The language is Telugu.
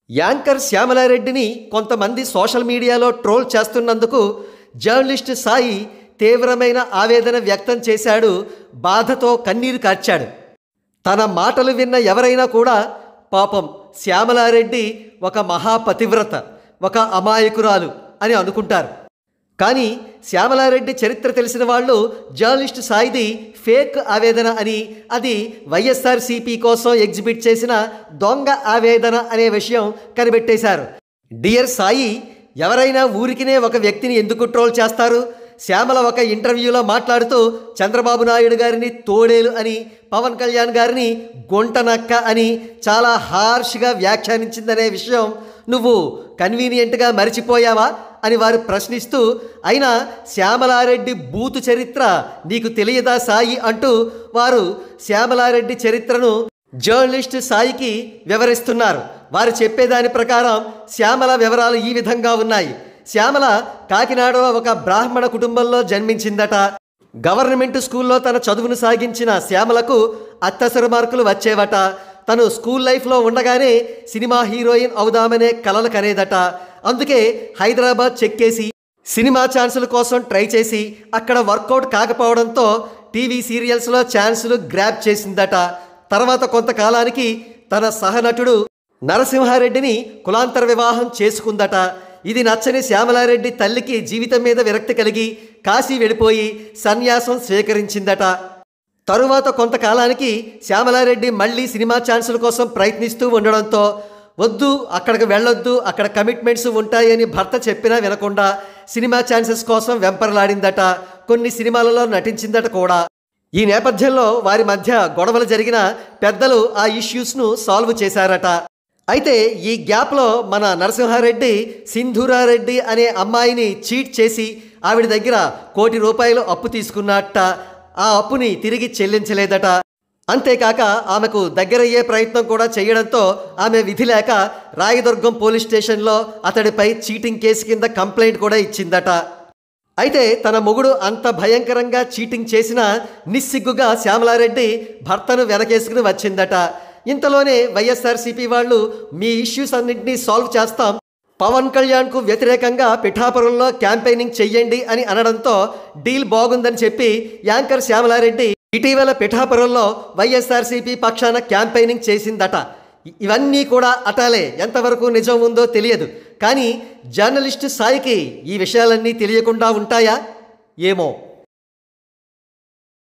యాంకర్ శ్యామలారెడ్డిని కొంతమంది సోషల్ మీడియాలో ట్రోల్ చేస్తున్నందుకు జర్నలిస్ట్ సాయి తీవ్రమైన ఆవేదన వ్యక్తం చేశాడు. బాధతో కన్నీరు కార్చాడు. తన మాటలు విన్న ఎవరైనా కూడా పాపం శ్యామలారెడ్డి ఒక మహాపతివ్రత, ఒక అమాయకురాలు అని అనుకుంటారు. కానీ శ్యామలారెడ్డి చరిత్ర తెలిసిన వాళ్ళు జర్నలిస్ట్ సాయిది ఫేక్ ఆవేదన అని, అది వైఎస్ఆర్సీపీ కోసం ఎగ్జిబిట్ చేసిన దొంగ ఆవేదన అనే విషయం కనిపెట్టేశారు. డియర్ సాయి, ఎవరైనా ఊరికినే ఒక వ్యక్తిని ఎందుకు ట్రోల్ చేస్తారు? శ్యామల ఒక ఇంటర్వ్యూలో మాట్లాడుతూ చంద్రబాబు నాయుడు గారిని తోడేలు అని, పవన్ కళ్యాణ్ గారిని గుంటనక్క అని చాలా హార్ష్గా వ్యాఖ్యానించిందనే విషయం నువ్వు కన్వీనియంట్గా మరిచిపోయావా అని వారు ప్రశ్నిస్తూ, అయినా శ్యామలారెడ్డి బూతు చరిత్ర నీకు తెలియదా సాయి అంటూ వారు శ్యామలారెడ్డి చరిత్రను జర్నలిస్ట్ సాయికి వివరిస్తున్నారు. వారు చెప్పేదాని ప్రకారం శ్యామల వివరాలు ఈ విధంగా ఉన్నాయి. శ్యామల కాకినాడలో ఒక బ్రాహ్మణ కుటుంబంలో జన్మించిందట. గవర్నమెంట్ స్కూల్లో తన చదువును సాగించిన శ్యామలకు అత్యవసర మార్కులు వచ్చేవట. తను స్కూల్ లైఫ్లో ఉండగానే సినిమా హీరోయిన్ అవుదామనే కలలు కనేదట. అందుకే హైదరాబాద్ చెక్కేసి సినిమా ఛాన్సుల కోసం ట్రై చేసి అక్కడ వర్కౌట్ కాకపోవడంతో టీవీ సీరియల్స్లో ఛాన్సులు గ్రాప్ చేసిందట. తర్వాత కొంతకాలానికి తన సహనటుడు నరసింహారెడ్డిని కులాంతర వివాహం చేసుకుందట. ఇది నచ్చని శ్యామలారెడ్డి తల్లికి జీవితం మీద విరక్తి కలిగి కాశీ వెళ్ళిపోయి సన్యాసం స్వీకరించిందట. తరువాత కొంతకాలానికి శ్యామలారెడ్డి మళ్ళీ సినిమా ఛాన్సుల కోసం ప్రయత్నిస్తూ ఉండడంతో వద్దు, అక్కడికి వెళ్ళొద్దు, అక్కడ కమిట్మెంట్స్ ఉంటాయని భర్త చెప్పినా వినకుండా సినిమా ఛాన్సెస్ కోసం వెంపర్లాడిందట. కొన్ని సినిమాలలో నటించిందట కూడా. ఈ నేపథ్యంలో వారి మధ్య గొడవలు జరిగిన పెద్దలు ఆ ఇష్యూస్ను సాల్వ్ చేశారట. అయితే ఈ గ్యాప్లో మన నరసింహారెడ్డి సింధూరారెడ్డి అనే అమ్మాయిని చీట్ చేసి ఆవిడ దగ్గర ₹1 కోటి అప్పు తీసుకున్నట్ట. ఆ అప్పుని తిరిగి చెల్లించలేదట. అంతేకాక ఆమెకు దగ్గరయ్యే ప్రయత్నం కూడా చేయడంతో ఆమె విధి లేక రాయదుర్గం పోలీస్ స్టేషన్లో అతడిపై చీటింగ్ కేసు కింద కంప్లైంట్ కూడా ఇచ్చిందట. అయితే తన మొగుడు అంత భయంకరంగా చీటింగ్ చేసినా నిస్సిగ్గుగా శ్యామలారెడ్డి భర్తను వెనకేసుకుని వచ్చిందట. ఇంతలోనే వైఎస్ఆర్సీపీ వాళ్ళు మీ ఇష్యూస్ అన్నింటినీ సాల్వ్ చేస్తాం, పవన్ కళ్యాణ్కు వ్యతిరేకంగా పిఠాపురంలో క్యాంపెయినింగ్ చెయ్యండి అని అనడంతో డీల్ బాగుందని చెప్పి యాంకర్ శ్యామలారెడ్డి ఇటీవల పిఠాపురంలో వైఎస్ఆర్సీపీ పక్షాన క్యాంపెయినింగ్ చేసిందట. ఇవన్నీ కూడా అటాలే, ఎంతవరకు నిజం ఉందో తెలియదు. కానీ జర్నలిస్టు సాయికి ఈ విషయాలన్నీ తెలియకుండా ఉంటాయా ఏమో.